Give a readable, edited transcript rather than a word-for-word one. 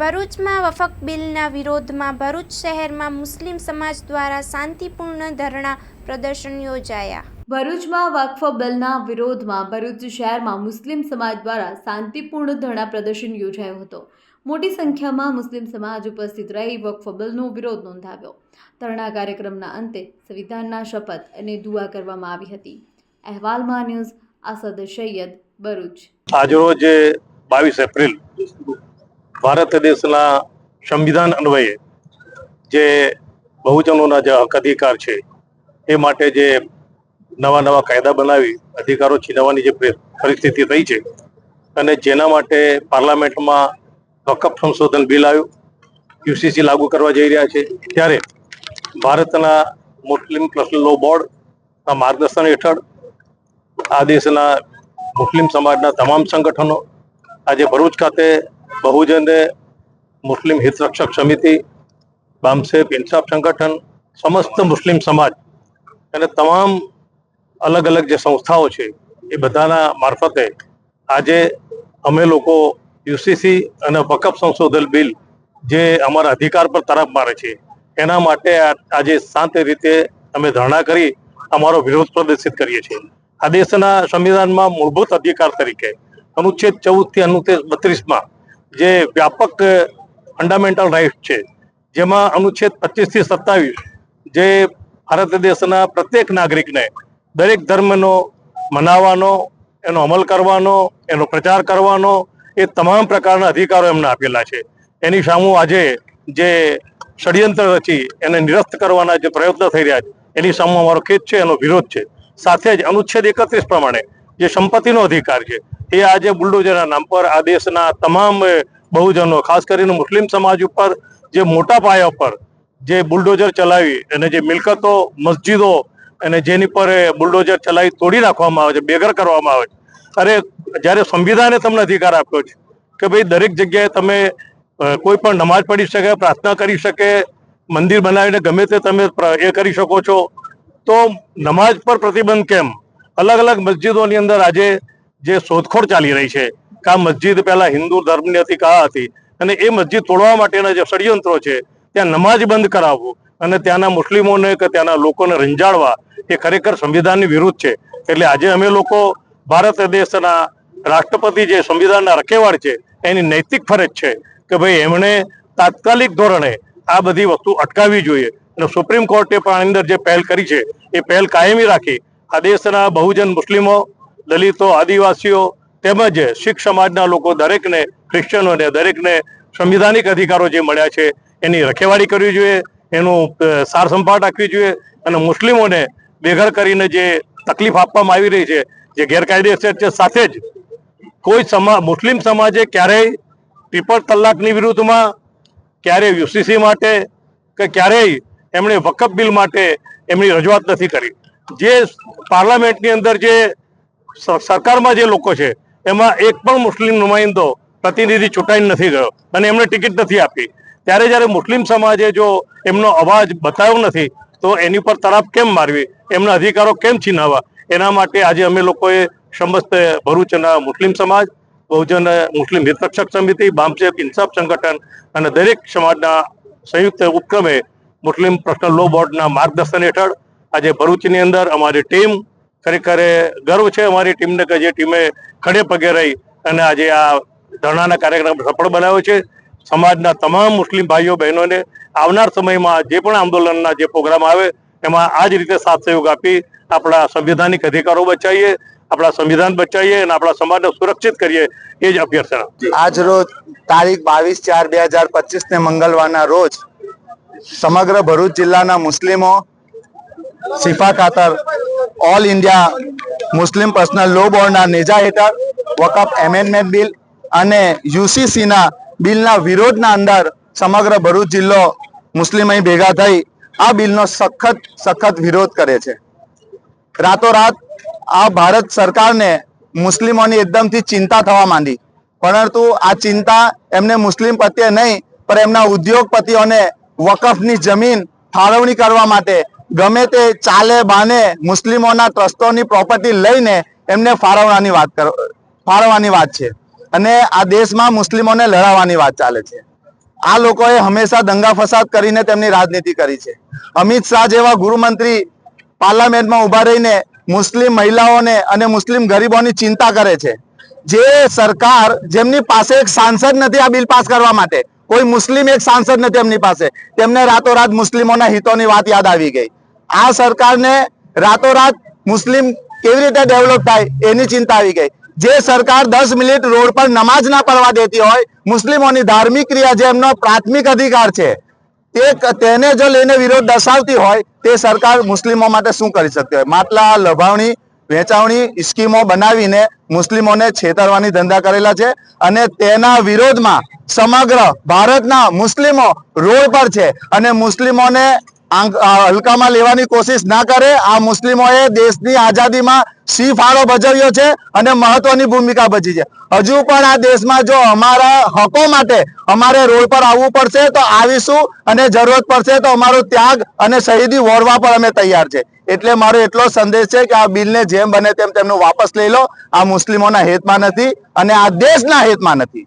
ભરૂચમાં વકફ બિલના વિરોધમાં ભરૂચ શહેરમાં મુસ્લિમ સમાજ દ્વારા શાંતિપૂર્ણ ધરણા પ્રદર્શન યોજાયા। ભરૂચમાં વકફ બિલના વિરોધમાં ભરૂચ શહેરમાં મુસ્લિમ સમાજ દ્વારા શાંતિપૂર્ણ ધરણા પ્રદર્શન યોજાયો હતો। મોટી સંખ્યામાં મુસ્લિમ સમાજ ઉપસ્થિત રહી વકફ બિલનો વિરોધ નોંધાવ્યો। ધરણા કાર્યક્રમના અંતે સંવિધાનના શપથ અને દુઆ કરવામાં આવી હતી। અહેવાલમાં ન્યૂઝ આસદ સૈયદ ભરૂચ। આજરોજ 22 એપ્રિલ ભારત દેशના સંવિધાન અન્વયે જે બહુજનોના જે હક અધિકાર છે એ માટે જે નવા કાયદા બનાવી અધિકારો છીનવવાની જે પરિસ્થિતિ થઈ છે અને જેના માટે પાર્લામેન્ટમાં વકફ સંશોધન બિલ આવ્યું, યુસીસી લાગુ કરવા જઈ રહ્યા છે, ત્યારે ભારતના મુસ્લિમ પર્સનલ લો બોર્ડના માર્ગદર્શન હેઠળ આ દેશના મુસ્લિમ સમાજના તમામ સંગઠનો આજે ભરૂચ ખાતે બહુજન મુસ્લિમ હિતરક્ષક સમિતિ, બામસેફ ઇન્સાફ સંગઠન, સમસ્ત મુસ્લિમ સમાજ અને તમામ અલગ અલગ જે સંસ્થાઓ છે એ બધાના મારફતે આજે અમે લોકો યુસીસી અને વકફ સંશોધન બિલ જે અમારા અધિકાર પર તરફ મારે છે એના માટે આજે શાંત રીતે અમે ધરણા કરી અમારો વિરોધ પ્રદર્શિત કરીએ છીએ। આ દેશના સંવિધાનમાં મૂળભૂત અધિકાર તરીકે અનુચ્છેદ 14 થી અનુચ્છેદ 32માં જે વ્યાપક ફંડામેન્ટલ રાઇટ છે, જેમાં અનુચ્છેદ 25 થી 27 જે ભારત દેશના પ્રત્યેક નાગરિકને દરેક ધર્મનો મનાવવાનો, એનો અમલ કરવાનો, એનો પ્રચાર કરવાનો એ તમામ પ્રકારના અધિકારો એમને આપેલા છે। એની સામે આજે જે ષડયંત્ર રચી એને નિરસ્ત કરવાના જે પ્રયત્નો થઈ રહ્યા છે એની સામે અમારો ખેદ છે, એનો વિરોધ છે। સાથે જ અનુચ્છેદ 31 પ્રમાણે જે સંપત્તિનો અધિકાર છે એ આજે બુલડોઝરના નામ પર આ દેશના તમામ બહુજનો, ખાસ કરીને મુસ્લિમ સમાજ ઉપર જે મોટા પાયા પર જે બુલડોઝર ચલાવી અને જે મિલકતો, મસ્જિદો અને જેની પર બુલડોઝર ચલાવી તોડી નાખવામાં આવે છે, બેઘર કરવામાં આવે છે। અરે જ્યારે સંવિધાને તમને અધિકાર આપ્યો છે કે ભાઈ દરેક જગ્યાએ તમે કોઈ પણ નમાઝ પઢી શકે, પ્રાર્થના કરી શકે, મંદિર બનાવીને ગમે તે તમે એ કરી શકો છો, તો નમાઝ પર પ્રતિબંધ કેમ? અલગ અલગ મસ્જિદોની અંદર આજે જે શોધખોળ ચાલી રહી છે કે આ મસ્જિદ પહેલા હિન્દુ ધર્મની હતી, કહા હતી, અને એ મસ્જિદ તોડવા માટેના જે ષડયંત્રો છે ત્યાં નમાઝ બંધ કરાવવું અને ત્યાંના મુસ્લિમોને કે ત્યાંના લોકોને રંજાડવા એ ખરેખર સંવિધાનની વિરુદ્ધ છે। એટલે આજે અમે લોકો ભારત દેશના રાષ્ટ્રપતિ જે સંવિધાનના રખેવાળ છે એની નૈતિક ફરજ છે કે ભાઈ એમણે તાત્કાલિક ધોરણે આ બધી વસ્તુ અટકાવવી જોઈએ અને સુપ્રીમ કોર્ટે પણ અંદર જે પહેલ કરી છે એ પહેલ કાયમી રાખી આ દેશના બહુજન મુસ્લિમો, દલિતો, આદિવાસીઓ તેમજ શીખ સમાજના લોકો દરેકને, ક્રિશ્ચનોને દરેકને સંવિધાનિક અધિકારો જે મળ્યા છે એની રખેવાળી કરવી જોઈએ, એનું સાર સંભાળ રાખવી જોઈએ અને મુસ્લિમોને બેઘર કરીને જે તકલીફ આપવામાં આવી રહી છે, જે ગેરકાયદેસર છે, સાથે જ કોઈ મુસ્લિમ સમાજે ક્યારેય ટ્રિપલ તલાકની વિરુદ્ધમાં, ક્યારેય યુસીસી માટે કે ક્યારેય એમણે વકફ બિલ માટે એમની રજૂઆત નથી કરી। જે પાર્લામેન્ટની અંદર જે સરકારમાં જે લોકો છે એમાં એક પણ મુસ્લિમ નુમાઇંદો પ્રતિનિધિ ચૂંટાઈને નથી ગયો અને એમને ટિકિટ નથી આપી। ત્યારે જ્યારે મુસ્લિમ સમાજે જો એમનો અવાજ બતાવ્યો નથી તો એની પર તરાપ કેમ મારવી, એમના અધિકારો કેમ છીનવવા? એના માટે આજે અમે લોકોએ સમસ્ત ભરૂચના મુસ્લિમ સમાજ, બહુજન મુસ્લિમ હિતરક્ષક સમિતિ, બામસેફ ઇન્સાફ સંગઠન અને દરેક સમાજના સંયુક્ત ઉપક્રમે મુસ્લિમ પર્સનલ લો બોર્ડના માર્ગદર્શન હેઠળ આજે ભરૂચની અંદર અમારી ટીમ, ખરેખર ગર્વ છે અમારી ટીમને કે જે ટીમે ખડે પગે રહી અને આજે આ ધરણાના કાર્યક્રમ સફળ બનાવ્યો છે। સમાજના તમામ મુસ્લિમ ભાઈઓ બહેનોને આવનાર સમયમાં જે પણ આંદોલનના જે પ્રોગ્રામ આવે એમાં આ જ રીતે સાથ સહયોગ આપી આપણા સંવિધાનિક અધિકારો બચાવીએ, આપણા સંવિધાન બચાવીએ અને આપણા સમાજને સુરક્ષિત કરીએ એ જ અભ્યર્થના। આજ રોજ તારીખ 22/4/2025 ને મંગળવારના રોજ સમગ્ર ભરૂચ જિલ્લાના મુસ્લિમો સિફા ખાતર all India Muslim personal law બોર્ડના નેજા હેઠળ વકફ એમેન્ડમેન્ટ બિલ અને યુસીસીના બિલના વિરોધના અંદર સમગ્ર ભરૂચ જિલ્લો મુસ્લિમ અહીં ભેગા થઈ આ બિલનો સખત વિરોધ કરે છે। રાતોરાત આ ભારત સરકારને મુસ્લિમોની એકદમથી ચિંતા થવા માંડી, પરંતુ આ ચિંતા એમને મુસ્લિમ પ્રત્યે નહીં પણ એમના ઉદ્યોગપતિઓને વકફની જમીન ફાળવણી કરવા માટે ગમે તે ચાલે બાને મુસ્લિમોના ટ્રસ્ટોની પ્રોપર્ટી લઈને એમને ફાળવવાની વાત છે અને આ દેશમાં મુસ્લિમોને લડાવવાની વાત ચાલે છે। આ લોકોએ હંમેશા દંગા ફસાદ કરીને તેમની રાજનીતિ કરી છે. અમિત શાહ જેવા ગૃહમંત્રી પાર્લામેન્ટમાં ઉભા રહીને મુસ્લિમ મહિલાઓને અને મુસ્લિમ ગરીબોની ચિંતા કરે છે. જે સરકાર જેમની પાસે એક સાંસદ નથી આ બિલ પાસ કરવા માટે, કોઈ મુસ્લિમ એક સાંસદ નથી એમની પાસે, તેમને રાતોરાત મુસ્લિમોના હિતોની વાત યાદ આવી ગઈ. આ સરકારને રાતોરાત મુસ્લિમ કેવી રીતે ડેવલપ થાય એની ચિંતા આવી ગઈ. જે સરકાર 10 મિનિટ રોડ પર નમાજ ના પડવા દેતી હોય, મુસ્લિમોની ધાર્મિક ક્રિયા જે એમનો પ્રાથમિક અધિકાર છે તેને જો લઈને વિરોધ દર્શાવતી હોય, તે સરકાર મુસ્લિમો માટે શું કરી શકતી હોય? માટલા લભાવણી વેચાવણી સ્કીમો બનાવીને મુસ્લિમોને છેતરવાની ધંધા કરેલા છે અને તેના વિરોધમાં સમગ્ર ભારતના મુસ્લિમો રોડ પર છે અને મુસ્લિમોને હલકામાં લેવાની કોશિશ ના કરે. આ મુસ્લિમોએ દેશની આઝાદીમાં સિંહ ફાળો ભજવ્યો છે અને મહત્વની ભૂમિકા ભજી છે. હજુ પણ આ દેશમાં જો અમારા હકો માટે અમારે રોડ પર આવવું પડશે તો આવીશું અને જરૂરત પડશે તો અમારો ત્યાગ અને શહીદી વોરવા પર અમે તૈયાર છે. એટલે મારો એટલો સંદેશ છે કે આ બિલને જેમ બને તેમ તેમનું વાપસ લઈ લો. આ મુસ્લિમોના હિતમાં નથી અને આ દેશના હિતમાં નથી.